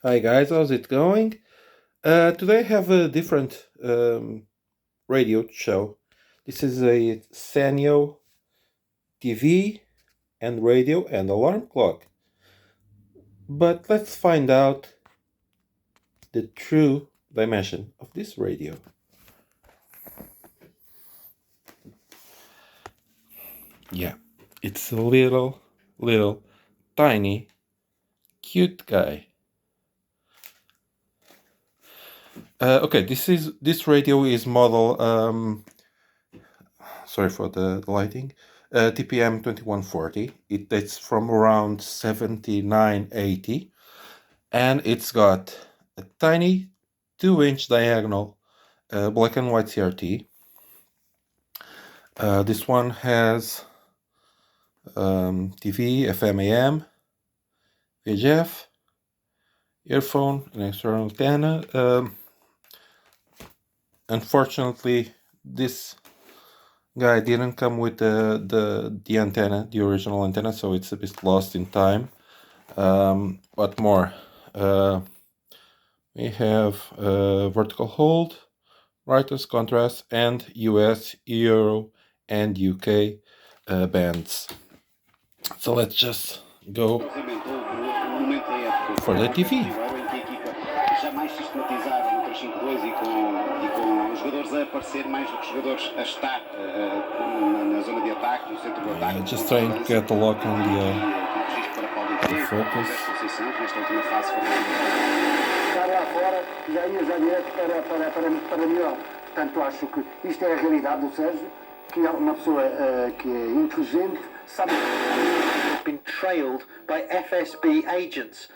Hi guys, how's it going? Today I have a different radio show. This is a Sanyo TV and radio and alarm clock. But let's find out the true dimension of this radio. Yeah, it's a little, tiny, cute guy. Okay, this radio is model. Sorry for the lighting. TPM2140. It dates from around 7980, and it's got a tiny 2-inch diagonal black and white CRT. This one has TV, FM, AM, VHF, earphone, an external antenna. Unfortunately, this guy didn't come with the antenna, the original antenna, so it's a bit lost in time. What more? We have vertical hold, brightness, contrast, and US, Euro, and UK bands. So let's just go for the TV. Just trying to get the lock on the focus. Para melhor. Portanto, acho que isto é a realidade do Sérgio, que é uma pessoa que é inteligente, sabe. Been trailed by FSB agents.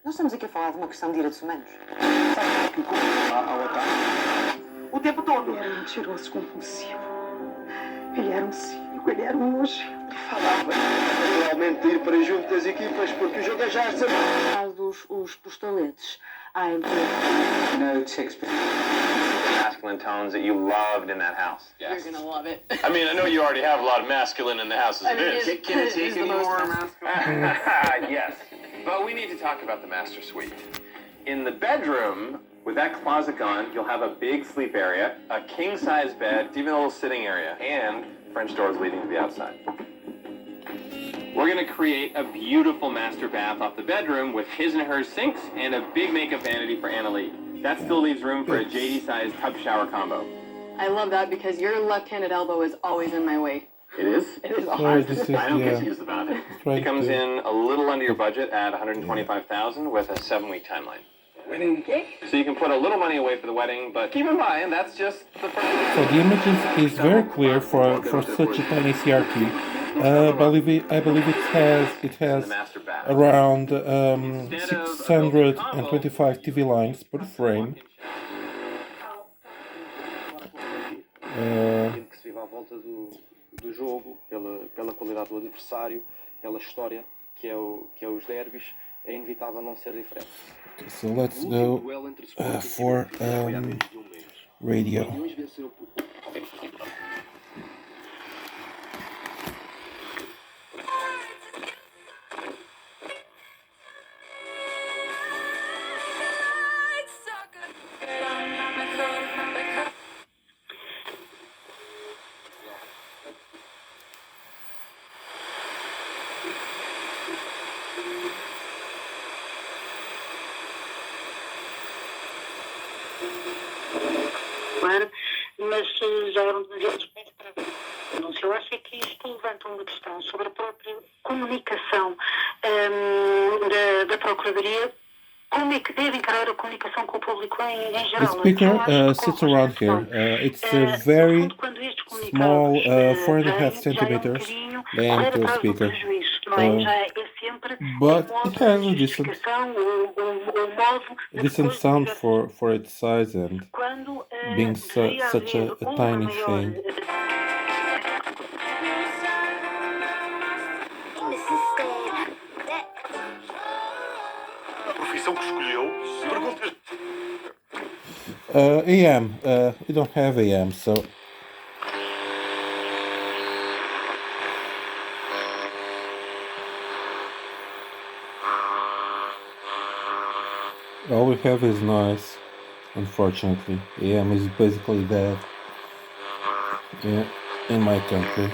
Nós estamos aqui a falar de uma questão de direitos humanos. O tempo todo. Ele era um mentiroso compulsivo. Ele era um cínico, ele era um nojento. Falava. Realmente ir para junto das equipas, porque o jogo é já esta. Os postaletes. Ai, No chicks. Masculine tones that you loved in that house. Yes. You're gonna love it. I mean, I know you already have a lot of masculine in the house as it is. Can it take any more masculine? Yes, but we need to talk about the master suite. In the bedroom, with that closet gone, you'll have a big sleep area, a king-size bed, even a little sitting area, and French doors leading to the outside. We're going to create a beautiful master bath off the bedroom with his and her sinks and a big makeup vanity for Annalie. That still leaves room for a JD-sized tub shower combo. I love that because your left-handed elbow is always in my way. It is? It is Sorry, awesome. I don't get to use the bathroom. It comes in a little under your budget at $125,000 with a 7-week timeline. Wedding cake? So you can put a little money away for the wedding, but keep in mind that's just the first. So the image is very clear for such a tiny CRT. I believe it has around 625 TV lines per frame. Que se vive à volta do jogo, pela qualidade do adversário, pela história que é os derbys, é inevitável não ser diferente. Okay, so let's go for radio. Mas já eram demasiados anúncios. Eu acho que isto levanta uma questão sobre a própria comunicação da Procuradoria. Como é que deve encarar a comunicação com o público em The geral? speaker sits around here. It's a very small, 4.5 centimeters diameter speaker. But it has a decent sound for its size and being such a tiny thing. A profissão que escolheu? Perguntas. AM. We don't have AM, so. All we have is noise, unfortunately. AM is basically dead in my country.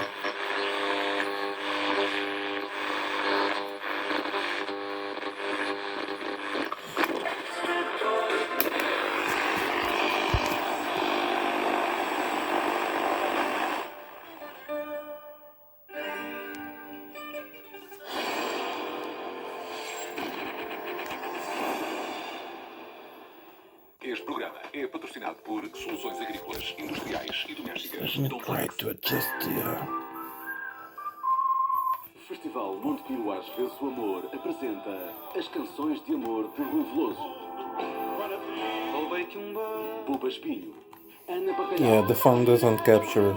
Este programa é patrocinado por Soluções Agrícolas, Industriais e Domésticas. Let me try to adjust the... Festival Monte Piloas Vezes o Amor apresenta as canções de amor de Rui Veloso, Buba Espinho, Ana Barralhau, Yeah, the phone doesn't capture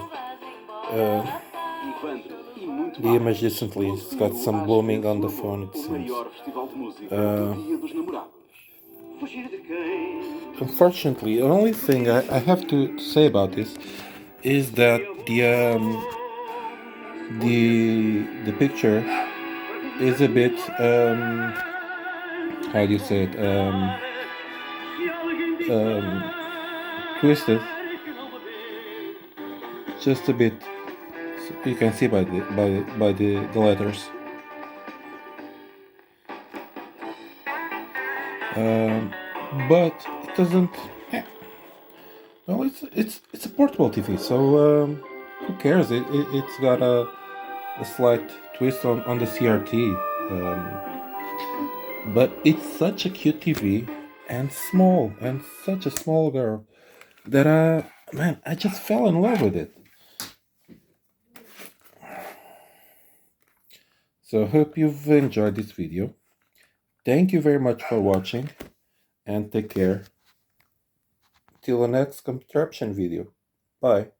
Ivandro e muito the image decently. It's got some blooming on the phone, it o seems. maior festival de música do Dia dos Namorados. Fugir de quem? Unfortunately, the only thing I have to say about this is that the picture is a bit how do you say it, twisted, just a bit. So you can see by the letters. But it doesn't. Well, it's a portable TV, so who cares? It's got a slight twist on the CRT, but it's such a cute TV and small, and such a small girl that man, I just fell in love with it. So I hope you've enjoyed this video. Thank you very much for watching, and take care. Till the next contraption video. Bye.